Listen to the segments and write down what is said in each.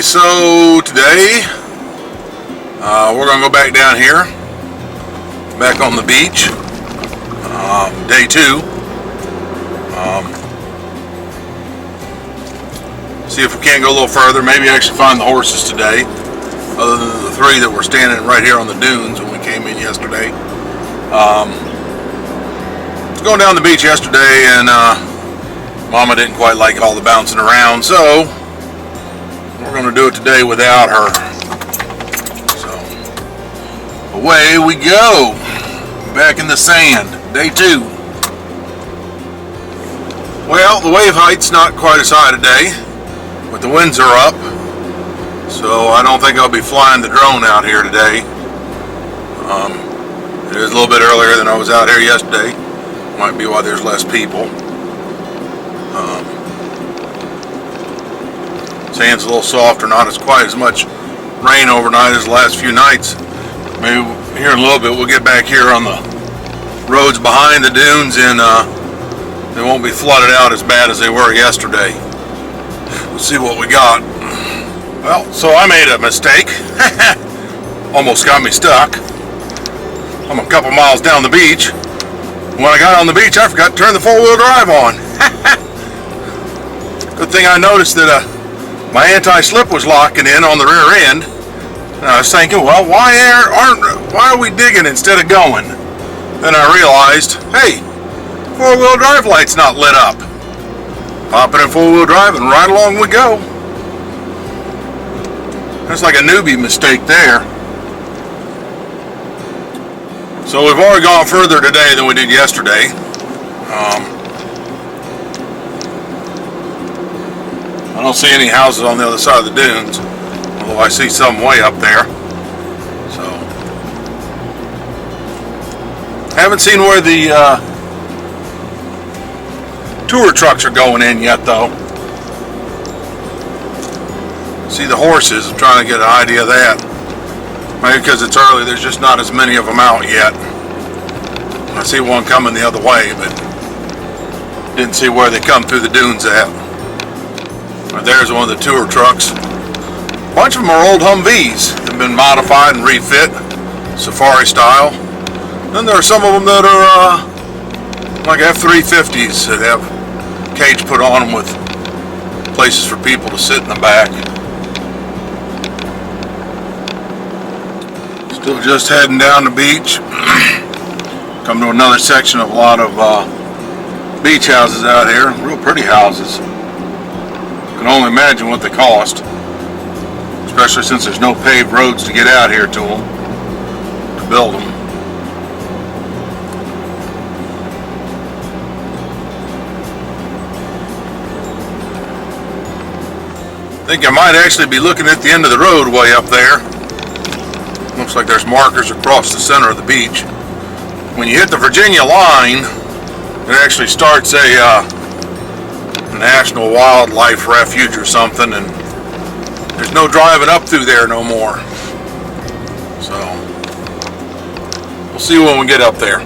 So today we're going to go back down here, back on the beach, day 2. See if we can't go a little further, maybe actually find the horses today, other than the 3 that were standing right here on the dunes when we came in yesterday. Going down the beach yesterday, and Mama didn't quite like all the bouncing around, so we're going to do it today without her. So away we go, back in the sand, day 2. Well, the wave height's not quite as high today, but the winds are up, so I don't think I'll be flying the drone out here today. It is a little bit earlier than I was out here yesterday. Might be why there's less people. Sand's a little softer, not as quite as much rain overnight as the last few nights. Maybe here in a little bit we'll get back here on the roads behind the dunes, and they won't be flooded out as bad as they were yesterday. We'll see what we got. Well, so I made a mistake. Almost got me stuck. I'm a couple miles down the beach. When I got on the beach, I forgot to turn the 4-wheel drive on. Good thing I noticed that my anti-slip was locking in on the rear end. And I was thinking, well, why are we digging instead of going? Then I realized, hey, 4-wheel drive light's not lit up. Pop it in 4-wheel drive and right along we go. That's like a newbie mistake there. So we've already gone further today than we did yesterday. I don't see any houses on the other side of the dunes, although I see some way up there. So, haven't seen where the tour trucks are going in yet, though. See the horses. I'm trying to get an idea of that. Maybe because it's early, there's just not as many of them out yet. I see one coming the other way, but didn't see where they come through the dunes at. Right there's one of the tour trucks. A bunch of them are old Humvees. They've been modified and refit, safari style. Then there are some of them that are like F-350s that have cage put on them with places for people to sit in the back. Still just heading down the beach. Come to another section of a lot of beach houses out here. Real pretty houses. Can only imagine what they cost, especially since there's no paved roads to get out here to them, to build them. I think I might actually be looking at the end of the road way up there. Looks like there's markers across the center of the beach. When you hit the Virginia line, it actually starts a National Wildlife Refuge or something, and there's no driving up through there no more. So we'll see when we get up there.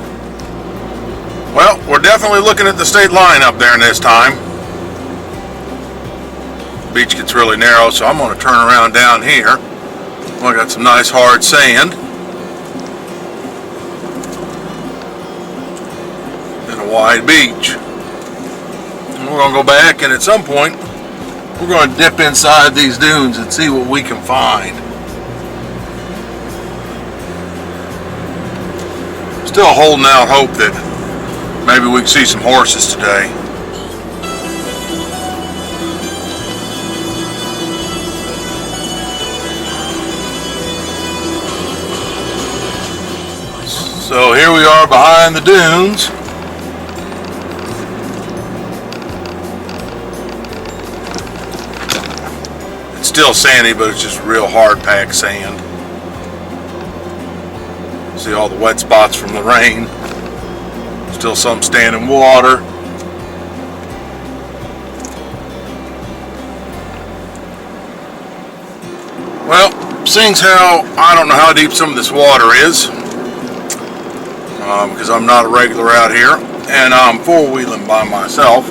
Well, we're definitely looking at the state line up there this time. The beach gets really narrow, so I'm going to turn around down here. Well, I got some nice hard sand and a wide beach. We're going to go back, and at some point we're going to dip inside these dunes and see what we can find. Still holding out hope that maybe we can see some horses today. So here we are behind the dunes. Still sandy, but it's just real hard packed sand. See all the wet spots from the rain. Still some standing water. Well, seeing how I don't know how deep some of this water is, because I'm not a regular out here, and I'm four-wheeling by myself,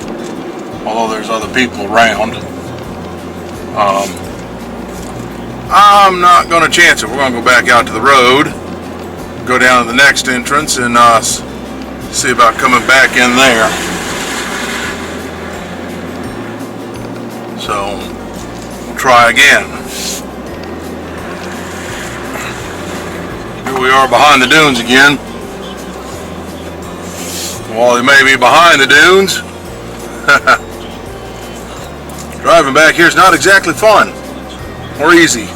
although there's other people around. I'm not going to chance it. We're going to go back out to the road, go down to the next entrance, and see about coming back in there. So we'll try again. Here we are behind the dunes again. While they may be behind the dunes, driving back here is not exactly fun or easy.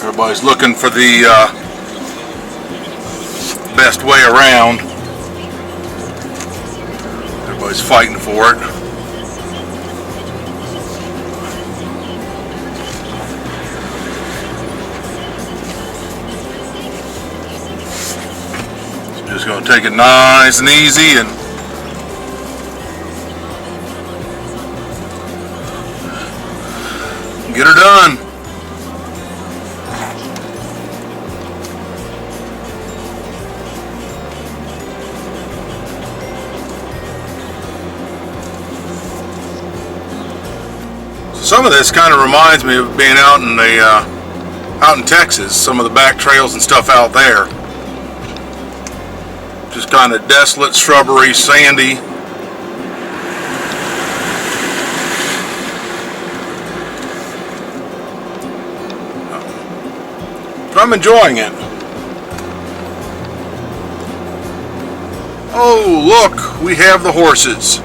Everybody's looking for the best way around. Everybody's fighting for it. So just going to take it nice and easy and get her done. Some of this kind of reminds me of being out in Texas. Some of the back trails and stuff out there, just kind of desolate, shrubbery, sandy. But I'm enjoying it. Oh, look, we have the horses.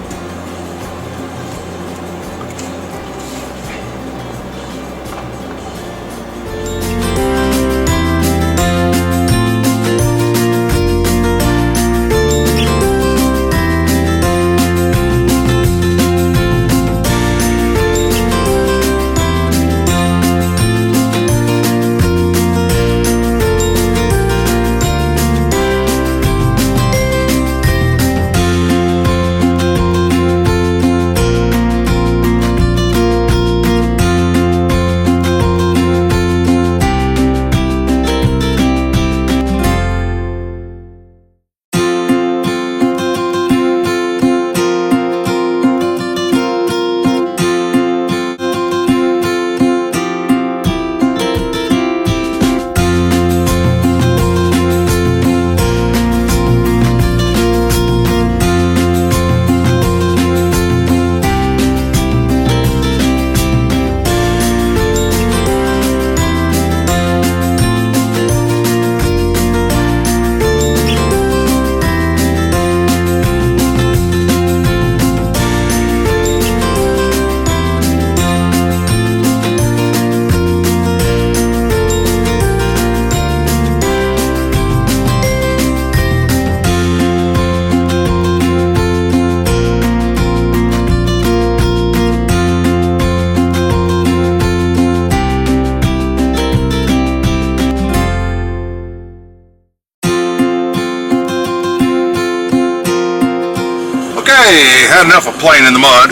Okay, had enough of playing in the mud.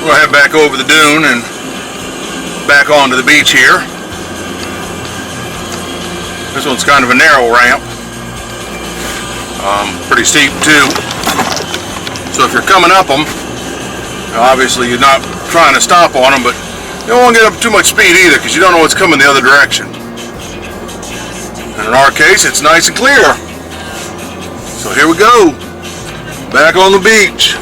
We'll head back over the dune and back onto the beach here. This one's kind of a narrow ramp. Pretty steep too. So if you're coming up them, obviously you're not trying to stop on them, but you don't want to get up too much speed either because you don't know what's coming the other direction. And in our case, it's nice and clear. So here we go. Back on the beach.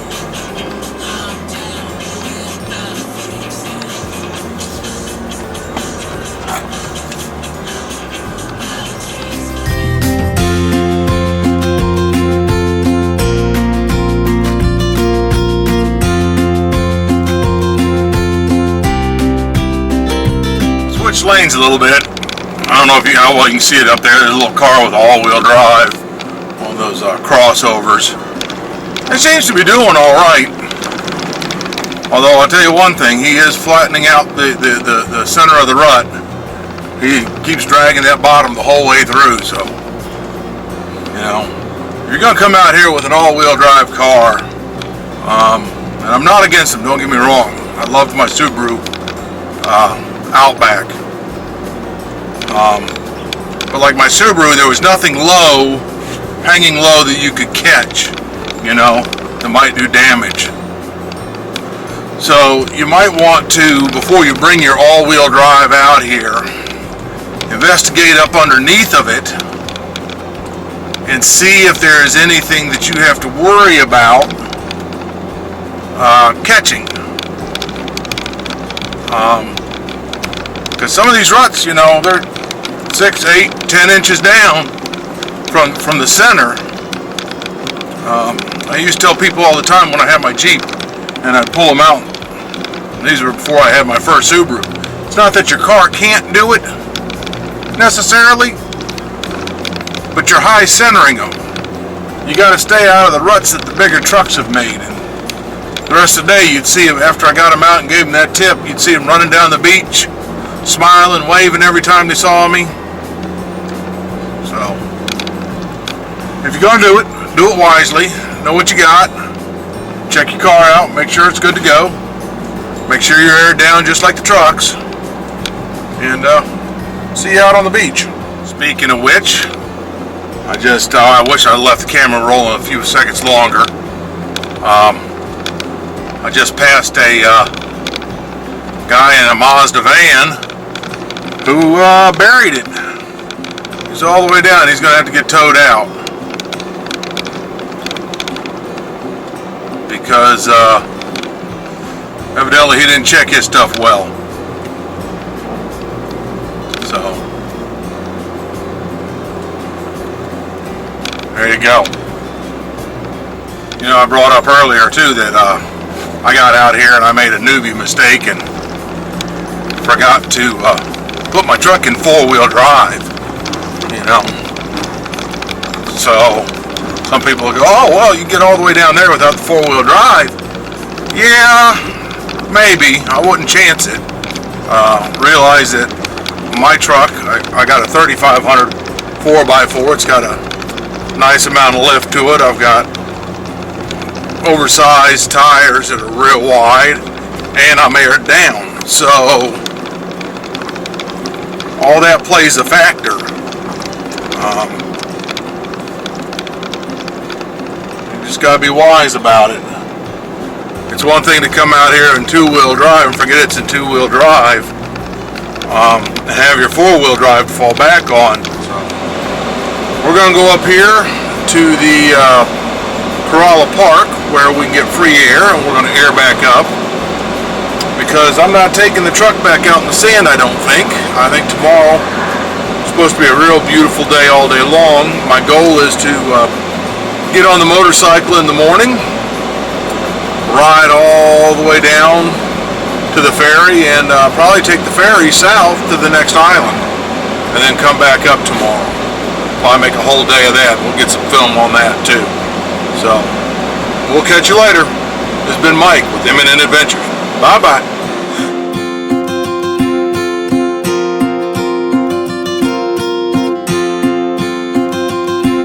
Switch lanes a little bit. I don't know if how well you can see it up there. There's a little car with all-wheel drive. One of those crossovers. It seems to be doing all right. Although I'll tell you one thing, he is flattening out the center of the rut. He keeps dragging that bottom the whole way through. So, you know, if you're gonna come out here with an all-wheel drive car, And I'm not against them, don't get me wrong. I loved my Subaru Outback. But like my Subaru, there was nothing low, hanging low that you could catch, you know, that might do damage. So you might want to, before you bring your all-wheel drive out here, investigate up underneath of it and see if there is anything that you have to worry about catching. Because some of these ruts, you know, they're 6, 8, 10 inches down from the center. I used to tell people all the time when I had my Jeep and I'd pull them out. These were before I had my first Subaru. It's not that your car can't do it necessarily, but you're high centering them. You got to stay out of the ruts that the bigger trucks have made. And the rest of the day, you'd see them after I got them out and gave them that tip. You'd see them running down the beach, smiling, waving every time they saw me. So, if you're gonna do it wisely. Know what you got. Check your car out. Make sure it's good to go. Make sure you're aired down just like the trucks. And see you out on the beach. Speaking of which, I wish I left the camera rolling a few seconds longer. I just passed a guy in a Mazda van who buried it. He's all the way down. He's going to have to get towed out because evidently he didn't check his stuff well. So there you go. You know, I brought up earlier too that I got out here and I made a newbie mistake and forgot to put my truck in four-wheel drive. You know, so some people will go, oh well, you get all the way down there without the four-wheel drive. Yeah, maybe. I wouldn't chance it. Realize that my truck, I got a 3500 4x4. It's got a nice amount of lift to it. I've got oversized tires that are real wide, and I'm aired down. So all that plays a factor. You just gotta be wise about it. It's one thing to come out here in two-wheel drive and forget it's in two-wheel drive, and have your four-wheel drive to fall back on. So we're gonna go up here to the Corolla Park where we can get free air, and we're gonna air back up because I'm not taking the truck back out in the sand. I don't think. I think tomorrow is supposed to be a real beautiful day all day long. My goal is to get on the motorcycle in the morning, ride all the way down to the ferry, and probably take the ferry south to the next island, and then come back up tomorrow. Probably make a whole day of that. We'll get some film on that too. So we'll catch you later. This has been Mike with M&N Adventures. Bye bye.